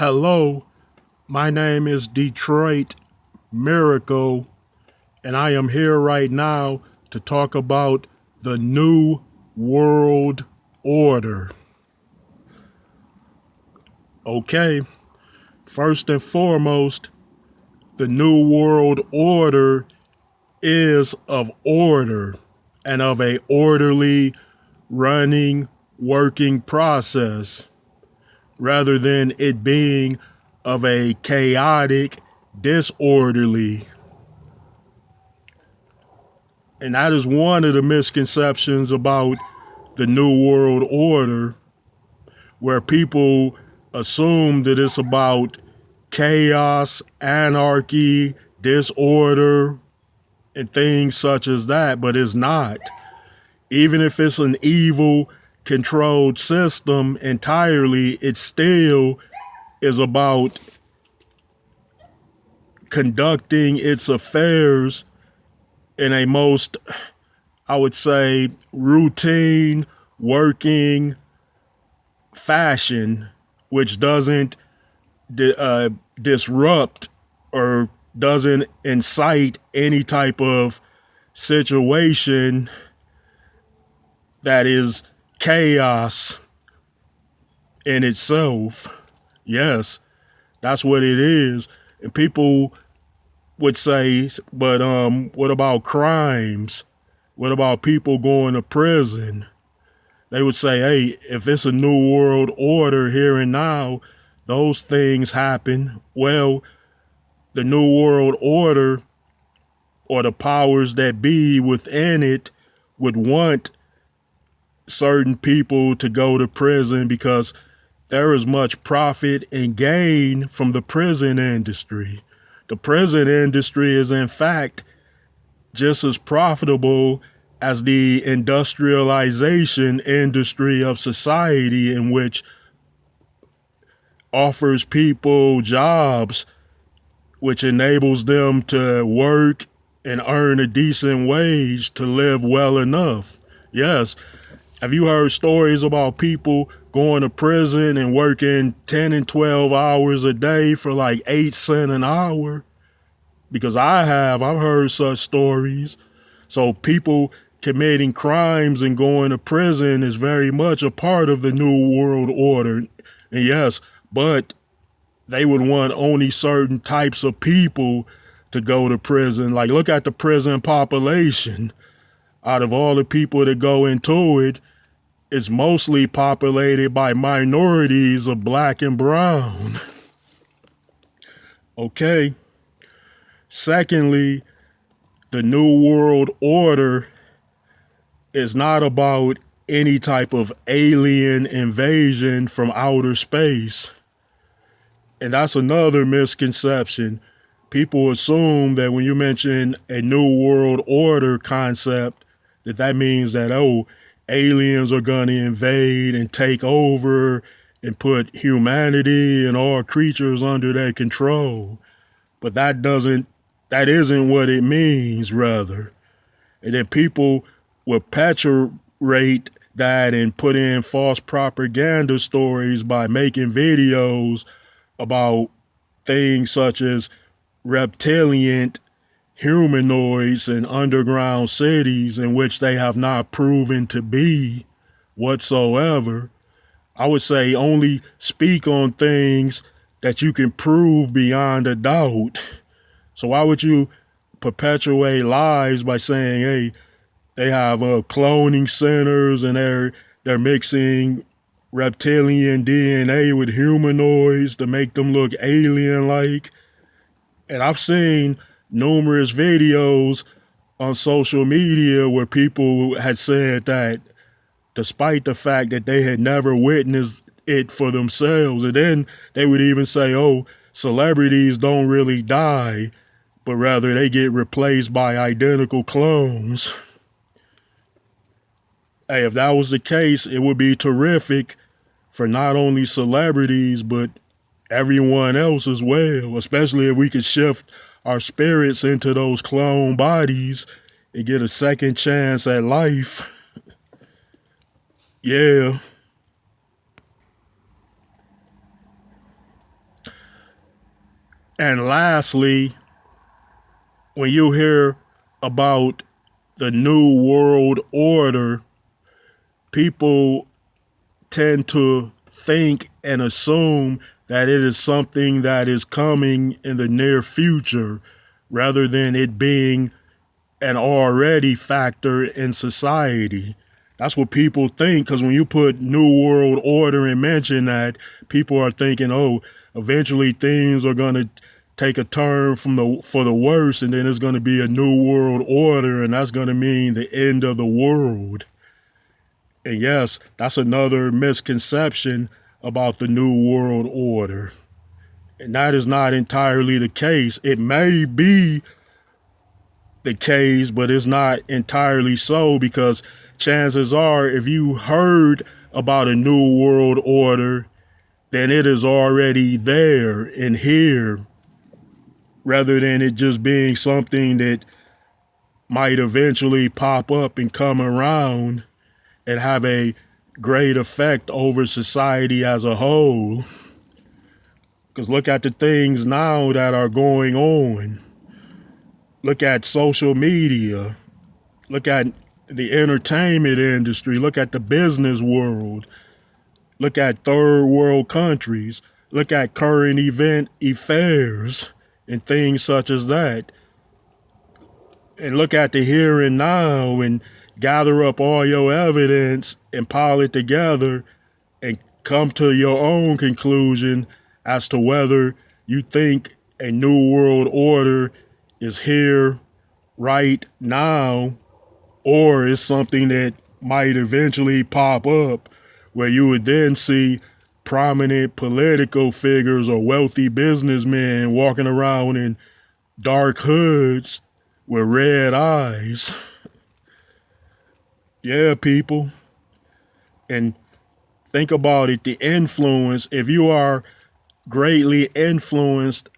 Hello, my name is Detroit Miracle, and I am here right now to talk about the New World Order. Okay, first and foremost, the New World Order is of order and of a orderly, running, working process rather than it being of a chaotic, disorderly. And that is one of the misconceptions about the New World Order, where people assume that it's about chaos, anarchy, disorder, and things such as that, but it's not. Even if it's an evil, controlled system entirely, it still is about conducting its affairs in a most, I would say, routine, working fashion, which doesn't disrupt or doesn't incite any type of situation that is chaos in itself. Yes, that's what it is. And people would say, but what about crimes? What about people going to prison? They would say, hey, if it's a new world order here and now, those things happen. Well, the new world order or the powers that be within it would want certain people to go to prison because there is much profit and gain from the prison industry. The prison industry is, in fact, just as profitable as the industrialization industry of society, in which offers people jobs, which enables them to work and earn a decent wage to live well enough. Yes. Have you heard stories about people going to prison and working 10 and 12 hours a day for like 8 cents an hour? Because I've heard such stories. So people committing crimes and going to prison is very much a part of the New World Order. And yes, but they would want only certain types of people to go to prison. Like, look at the prison population. Out of all the people that go into it, it's mostly populated by minorities of black and brown. Okay. Secondly, the New World Order is not about any type of alien invasion from outer space. And that's another misconception. People assume that when you mention a New World Order concept, that means that, oh, aliens are going to invade and take over and put humanity and all creatures under their control. But that isn't what it means, rather. And then people will perpetuate that and put in false propaganda stories by making videos about things such as reptilian humanoids and underground cities, in which they have not proven to be whatsoever. I would say only speak on things that you can prove beyond a doubt. So why would you perpetuate lies by saying, hey, they have cloning centers and they're mixing reptilian DNA with humanoids to make them look alien-like? And I've seen numerous videos on social media where people had said that, despite the fact that they had never witnessed it for themselves. And then they would even say, oh, celebrities don't really die, but rather they get replaced by identical clones. Hey, if that was the case, it would be terrific for not only celebrities, but everyone else as well, especially if we could shift our spirits into those clone bodies and get a second chance at life. Yeah. And lastly, when you hear about the New World Order, people tend to think and assume that it is something that is coming in the near future rather than it being an already factor in society. That's what people think, because when you put New World Order and mention that, people are thinking, oh, eventually things are going to take a turn for the worse, and then it's going to be a New World Order, and that's going to mean the end of the world. And yes, that's another misconception about the New World Order. And that is not entirely the case. It may be the case, but it's not entirely so, because chances are, if you heard about a New World Order, then it is already there and here, rather than it just being something that might eventually pop up and come around and have a great effect over society as a whole. Because look at the things now that are going on. Look at social media. Look at the entertainment industry. Look at the business world. Look at third world countries. Look at current event affairs and things such as that. And look at the here and now and gather up all your evidence and pile it together and come to your own conclusion as to whether you think a new world order is here right now, or is something that might eventually pop up where you would then see prominent political figures or wealthy businessmen walking around in dark hoods with red eyes. Yeah, people. And think about it, the influence, if you are greatly influenced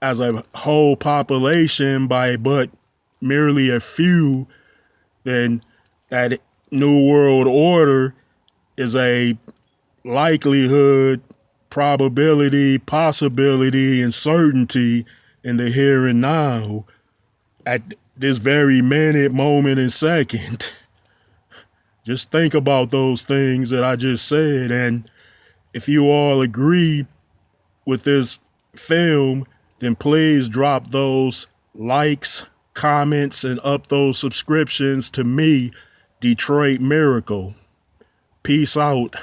as a whole population by but merely a few, then that New World Order is a likelihood, probability, possibility, and certainty in the here and now at this very minute, moment, and second. Just think about those things that I just said. And if you all agree with this film, then please drop those likes, comments, and up those subscriptions to me, Detroit Miracle. Peace out.